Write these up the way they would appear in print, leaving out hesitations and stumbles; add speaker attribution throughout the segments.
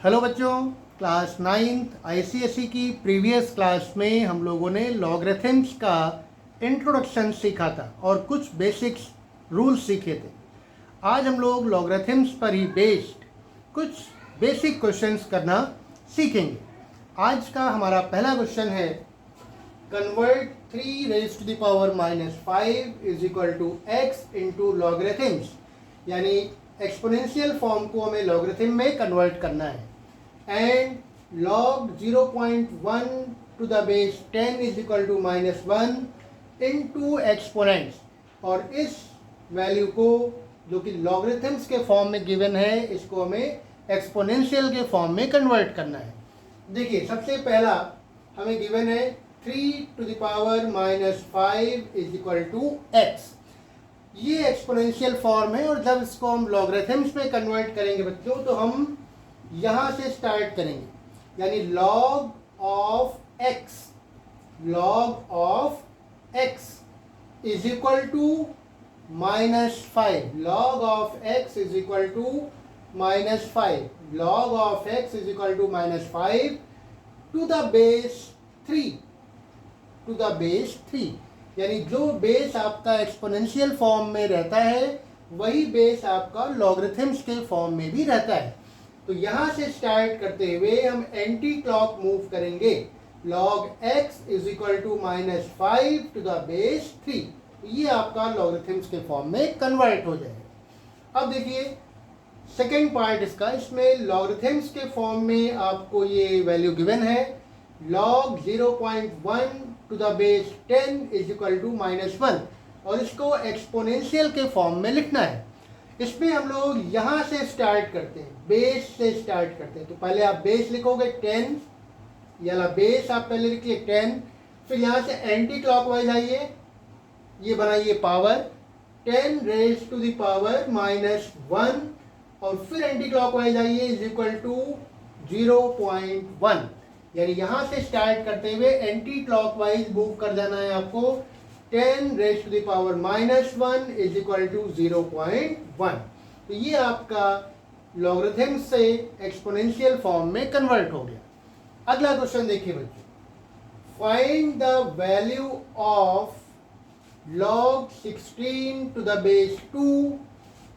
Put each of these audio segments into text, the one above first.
Speaker 1: Hello बच्चों, class 9th ICSE की previous class में हम लोगों ने लॉगरिथम्स का इंट्रोडक्शन सीखा था और कुछ बेसिक्स रूल्स सीखे थे। आज हम लोग लॉगरिथम्स पर ही बेस्ड कुछ बेसिक क्वेश्चंस करना सीखेंगे। आज का हमारा पहला क्वेश्चन है, convert 3 raise to the power -5 is equal to x into logarithms, यानी एक्सपोनेंशियल फॉर्म को हमें लॉगरिथम में कन्वर्ट करना है। And log 0.1 to the base 10 is equal to -1 into exponents, और इस वैल्यू को जो कि लॉगरिथम्स के फॉर्म में गिवन है, इसको हमें एक्सपोनेंशियल के फॉर्म में कन्वर्ट करना है। देखिए, सबसे पहला हमें गिवन है 3 to the power -5 is equal to x। ये एक्सपोनेंशियल फॉर्म है, और जब इसको हम लॉगरिथम्स में कन्वर्ट करेंगे बच्चों, तो हम यहाँ से स्टार्ट करेंगे, यानी log of x is equal to -5। log of x is equal to -5। log of x is equal to -5 to the base 3, यानी जो बेस आपका एक्सपोनेंशियल फॉर्म में रहता है वही बेस आपका लॉगरिथम्स के फॉर्म में भी रहता है। तो यहाँ से स्टार्ट करते हुए हम एंटी क्लॉक मूव करेंगे। log x is equal to -5 to the base 3, ये आपका लॉगरिथम्स के फॉर्म में कन्वर्ट हो जाएगा। अब देखिए सेकेंड पार्ट इसका, इसमें लॉगरिथम्स के फॉर्म में आपको ये वैल्यू गिवन है, log 0.1 to the base 10 is equal to -1, और इसको एक्सपोनेंशियल के फॉर्म में लिखना है। इसमें हम लोग यहाँ से स्टार्ट करते हैं, बेस से स्टार्ट करते हैं। तो पहले आप बेस लिखोगे 10, या बेस आप पहले लिखिए 10, फिर यहाँ से एंटी क्लॉकवाइज आइए, ये बनाइए power 10 raise to the power -1, और फिर एंटी क्लॉकवाइज आइए इज इक्वल टू 0.1, यानी यहाँ से स्टार्ट करते हुए एंटी क्लॉकवाइज मूव कर जाना है आपको। 10 raise to the power -1 is equal to 0.1। तो ये आपका लॉगरिथम से एक्सपोनेंशियल फॉर्म में कन्वर्ट हो गया। अगला क्वेश्चन देखिए बच्चों, find the value of log 16 to the base 2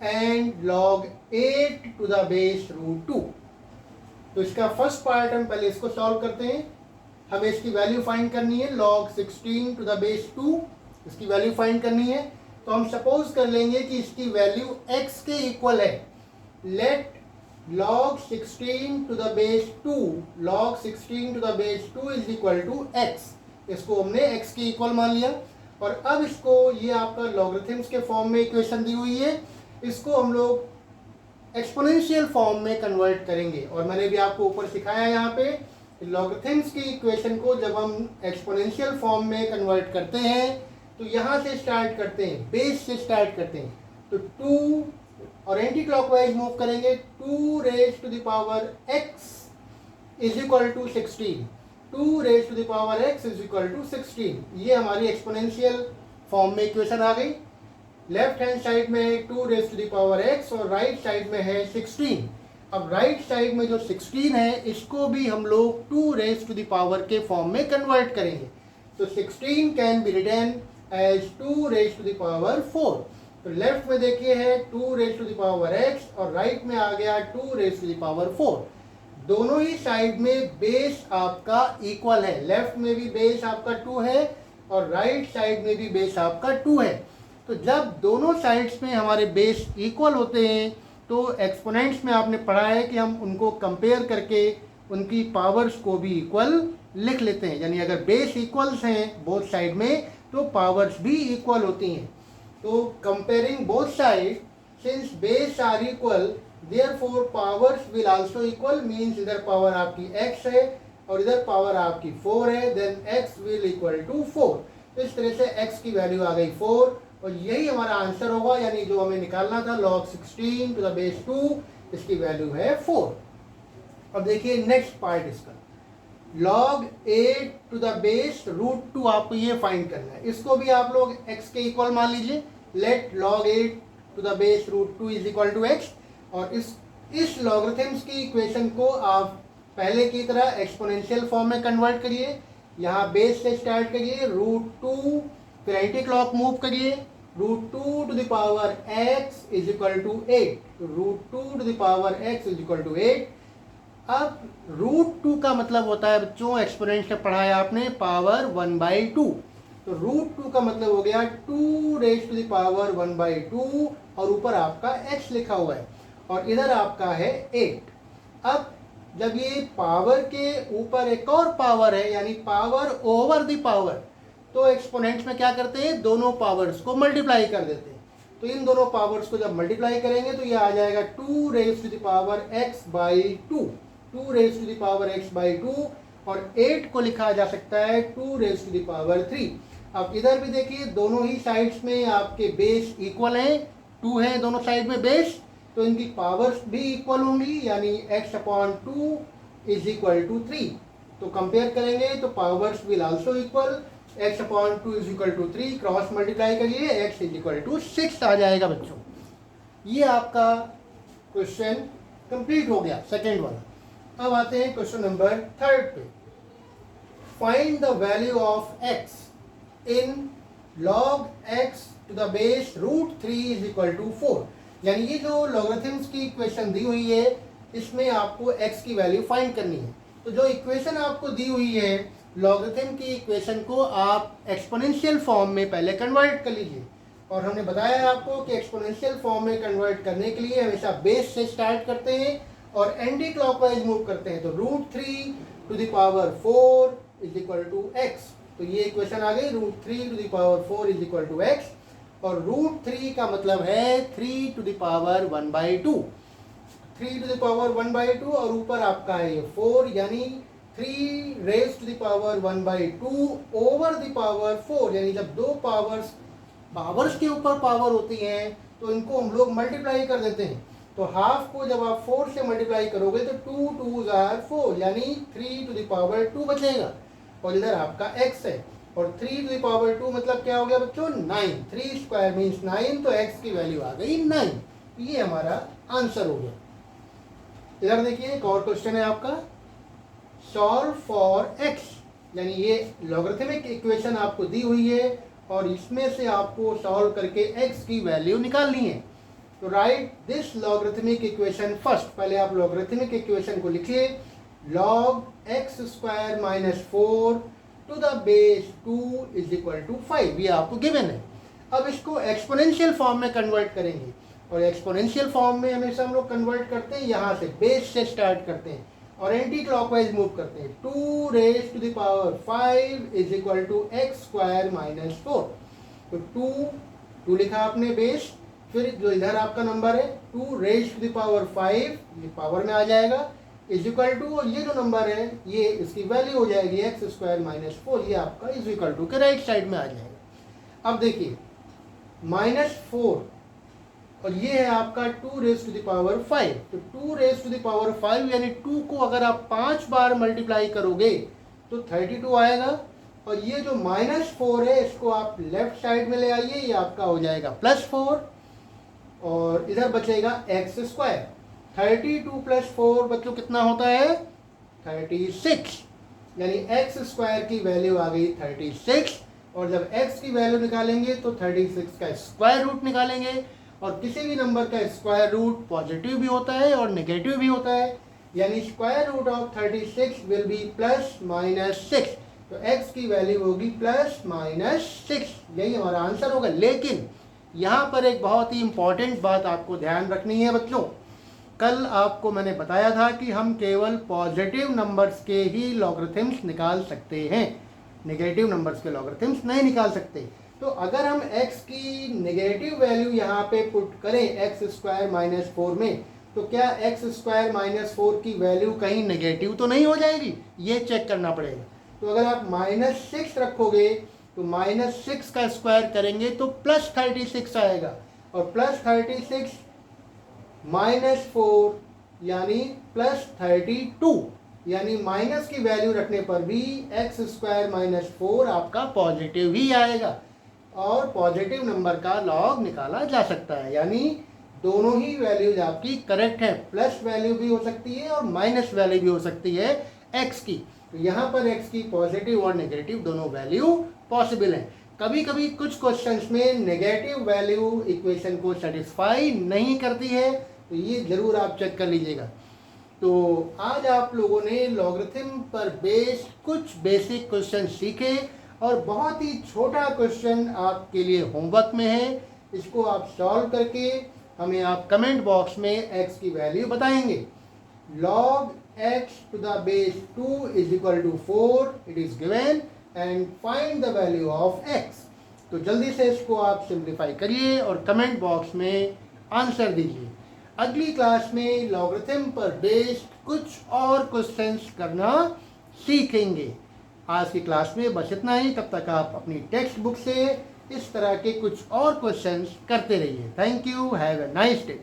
Speaker 1: and log 8 to the base √2। तो इसका फर्स्ट पार्ट हम पहले इसको सॉल्व करते हैं। हमें इसकी वैल्यू फाइंड करनी है, log 16 टू द बेस 2, इसकी वैल्यू फाइंड करनी है। तो हम सपोज कर लेंगे कि इसकी वैल्यू x के इक्वल है। Let log 16 to the base 2, log 16 to the base 2 is equal to x, इसको हमने x के इक्वल मान लिया। और अब इसको, ये आपका लॉगरिथम्स के फॉर्म में इक्वेशन दी हुई है, इसको हम लोग एक्सपोनेंशियल फॉर्म में कन्वर्ट करेंगे। और मैंने भी आपको ऊपर सिखाया यहाँ पे, लॉगरिथम्स की इक्वेशन को जब हम एक्सपोनेंशियल फॉर्म में कन्वर्ट करते हैं तो यहाँ से स्टार्ट करते हैं, बेस से स्टार्ट करते हैं। तो 2, और एंटी क्लॉकवाइज मूव करेंगे, 2 raise to the power x is equal to 16, 2 raise to the power x is equal to 16। ये हमारी एक्सपोनेंशियल फॉर्म में इक्वेशन आ गई। लेफ्ट हैंड साइड में है 2 raise to the power x, और राइट साइड में है 16। अब राइट साइड में जो 16 है, इसको भी हम लोग 2 रेज टू द पावर के फॉर्म में कन्वर्ट करेंगे। तो 16 can be written as 2 raise to the power 4। तो लेफ्ट में देखिए है 2 raise to the power x, और राइट में आ गया 2 रेज टू द पावर 4। दोनों ही साइड में बेस आपका इक्वल है, लेफ्ट में भी बेस आपका 2 है और राइट साइड में भी बेस आपका 2 है। तो जब दोनों साइड्स में हमारे बेस इक्वल होते हैं, तो एक्सपोनेंट्स में आपने पढ़ा है कि हम उनको कंपेयर करके उनकी पावर्स को भी इक्वल लिख लेते हैं। यानी अगर बेस इक्वल्स हैं बोथ साइड में, तो पावर्स भी इक्वल होती हैं। तो comparing both side, since base are equal, therefore powers will also equal, means इधर पावर आपकी x है और इधर पावर आपकी 4 है, then x will equal to 4। तो इस तरह से x की वैल्यू आ गई 4, और यही हमारा आंसर होगा, यानी जो हमें निकालना था log 16 टू द बेस 2, इसकी वैल्यू है 4। अब देखिए नेक्स्ट पार्ट इसका, log 8 टू द बेस √2 आपको ये फाइंड करना है। इसको भी आप लोग x के इक्वल मान लीजिए। Let log 8 to the base √2 is equal to x, और इस इस लॉगरिथम्स की इक्वेशन को आप पहले की तरह एक्सपोनेंशियल फॉर्म में कन्वर्ट करिए। यहाँ बेस से स्टार्ट करिए, √2, फिर एंटी क्लॉक मूव करिए, √2 to the power x is equal to 8, √2 to the power x is equal to 8। अब √2 का मतलब होता है बच्चों, एक्सपोनेंट से पढ़ाया आपने, पावर 1/2। तो √2 का मतलब हो गया 2 रेज टू द पावर 1/2 और ऊपर आपका x लिखा हुआ है और इधर आपका है 8। अब जब ये पावर के ऊपर एक और पावर है यानी पावर ओवर द पावर, तो एक्सपोनेंट्स में क्या करते हैं, दोनों पावर्स को मल्टीप्लाई कर देते हैं। तो इन दोनों पावर्स को जब मल्टीप्लाई करेंगे तो ये आ जाएगा 2 raise to the power x/2, 2 raise to the power x/2 और 8 को लिखा जा सकता है 2 रेज टू द पावर 3। अब इधर भी देखिए दोनों ही साइड्स में आपके बेस इक्वल हैं, 2 है दोनों साइड में बेस, तो इनकी पावर्स भी इक्वल होंगी यानी x/2 इज इक्वल टू 3। तो कंपेयर करेंगे तो powers will also equal, x/2 is equal to 3, cross multiply करिए x इज इक्वल टू 6 आ जाएगा बच्चों। ये आपका क्वेश्चन कंप्लीट हो गया, सेकेंड वाला। अब आते हैं क्वेश्चन नंबर 3 पे। Find the value of x in log x to the base √3 is equal to 4। यानी ये जो लॉगरिथम्स की इक्वेशन दी हुई है इसमें आपको x की वैल्यू फाइंड करनी है। तो जो इक्वेशन आपको दी हुई है लॉगरिथम की इक्वेशन को आप एक्सपोनेंशियल फॉर्म में पहले कन्वर्ट कर लीजिए। और हमने बताया आपको कि एक्सपोनेंशियल फॉर्म में कन्वर्ट करने के लिए हमेशा बेस से स्टार्ट करते हैं और एंटी क्लॉकवाइज मूव करते हैं। तो √3 to the power 4 is equal to x। तो ये इक्वेशन आ गई, √3 to the power 4 is equal to x और √3 का मतलब है 3 to the power 1/2, 3 to the power 1/2 और ऊपर आपका है ये 4 यानी 3 raise to the power 1/2 over the power 4। यानी जब दो पावर्स के ऊपर पावर होती हैं तो इनको हम लोग मल्टीप्लाई कर देते हैं। तो हाफ को जब आप 4 से मल्टीप्लाई करोगे तो 2 2s are 4 यानी 3 to the power 2 बचेगा और इधर आपका x है और 3 to the power 2 मतलब क्या हो गया बच्चों, 9, 3 स्क्वायर मीन्स 9, तो x की वैल्यू आ गई 9। ये हमारा आंसर हो गया। इधर देखिए एक और क्वेश्चन है आपका, सॉल्व फॉर x। यानी ये लॉगरिथमिक इक्वेशन आपको दी हुई है और इसमें से आपको सॉल्व करके x की वैल्यू निकालनी है। तो write this logarithmic equation first. पहले आप लॉगरिथमिक इक्वेशन को लिखिए, log x square minus 4 to the base 2 is equal to 5। ये आपको गिवन है। अब इसको एक्सपोनेंशियल फॉर्म में कन्वर्ट करेंगे और एक्सपोनेंशियल फॉर्म में हमेशा हम लोग कन्वर्ट करते हैं, यहाँ से बेस से स्टार्ट करते हैं और एंटी क्लॉकवाइज मूव करते हैं। 2 raise to the power 5 is equal to x square minus 4। तो 2 लिखा आपने बेस, फिर जो इधर आपका नंबर है 2 रेज टू द पावर 5 ये पावर में आ जाएगा इज इक्वल टू, और ये जो नंबर है ये इसकी वैल्यू हो जाएगी x स्क्वायर माइनस 4, ये आपका इज इक्वल टू के राइट साइड में आ जाएगा। अब देखिए -4 और ये है आपका 2 रेज टू द पावर 5। तो 2 रेज टू द पावर 5 यानी 2 को अगर आप 5 बार मल्टीप्लाई करोगे तो 32 आएगा और ये जो -4 है इसको आप लेफ्ट साइड में ले आइए, ये आपका हो जाएगा +4 और इधर बचेगा x स्क्वायर। 32 + 4 बच्चों कितना होता है, 36। यानी x स्क्वायर की वैल्यू आ गई 36 और जब x की वैल्यू निकालेंगे तो 36 का स्क्वायर रूट निकालेंगे और किसी भी नंबर का स्क्वायर रूट पॉजिटिव भी होता है और नेगेटिव भी होता है। यानी square root of 36 will be +-6। तो x की वैल्यू होगी +-6। यही हमारा आंसर होगा। लेकिन यहाँ पर एक बहुत ही इंपॉर्टेंट बात आपको ध्यान रखनी है बच्चों। कल आपको मैंने बताया था कि हम केवल पॉजिटिव नंबर्स के ही लॉगरिथम्स निकाल सकते हैं, नेगेटिव नंबर्स के लॉगरिथम्स नहीं निकाल सकते। तो अगर हम x की नेगेटिव वैल्यू यहाँ पे पुट करें x स्क्वायर माइनस 4 में, तो क्या x स्क्वायर माइनस 4 की वैल्यू कहीं नेगेटिव तो नहीं हो जाएगी, ये चेक करना पड़ेगा। तो अगर आप -6 रखोगे तो -6 का स्क्वायर करेंगे तो +36 आएगा और +36 -4 यानी +32। यानी माइनस की वैल्यू रखने पर भी x स्क्वायर माइनस 4 आपका पॉजिटिव ही आएगा और पॉजिटिव नंबर का लॉग निकाला जा सकता है। यानी दोनों ही वैल्यूज आपकी करेक्ट है। प्लस वैल्यू भी हो सकती है और माइनस वैल्यू भी हो सकती है एक्स की। तो यहाँ पर एक्स की पॉजिटिव और नेगेटिव दोनों वैल्यू पॉसिबल है। कभी कभी कुछ क्वेश्चंस में नेगेटिव वैल्यू इक्वेशन को सेटिस्फाई नहीं करती है, तो ये जरूर आप चेक कर लीजिएगा। तो आज आप लोगों ने लॉगरिथम पर बेस्ड कुछ बेसिक क्वेश्चन सीखे और बहुत ही छोटा क्वेश्चन आपके लिए होमवर्क में है। इसको आप सॉल्व करके हमें आप कमेंट बॉक्स में x की वैल्यू बताएंगे। log x to the base 2 is equal to 4 it is given and find the value of x। तो जल्दी से इसको आप सिंप्लीफाई करिए और कमेंट बॉक्स में आंसर दीजिए। अगली क्लास में लॉगरिथम पर बेस्ड कुछ और क्वेश्चंस करना सीखेंगे। आज की क्लास में बस इतना ही। तब तक आप अपनी टेक्स्ट बुक से इस तरह के कुछ और क्वेश्चंस करते रहिए। Thank you, have a nice day.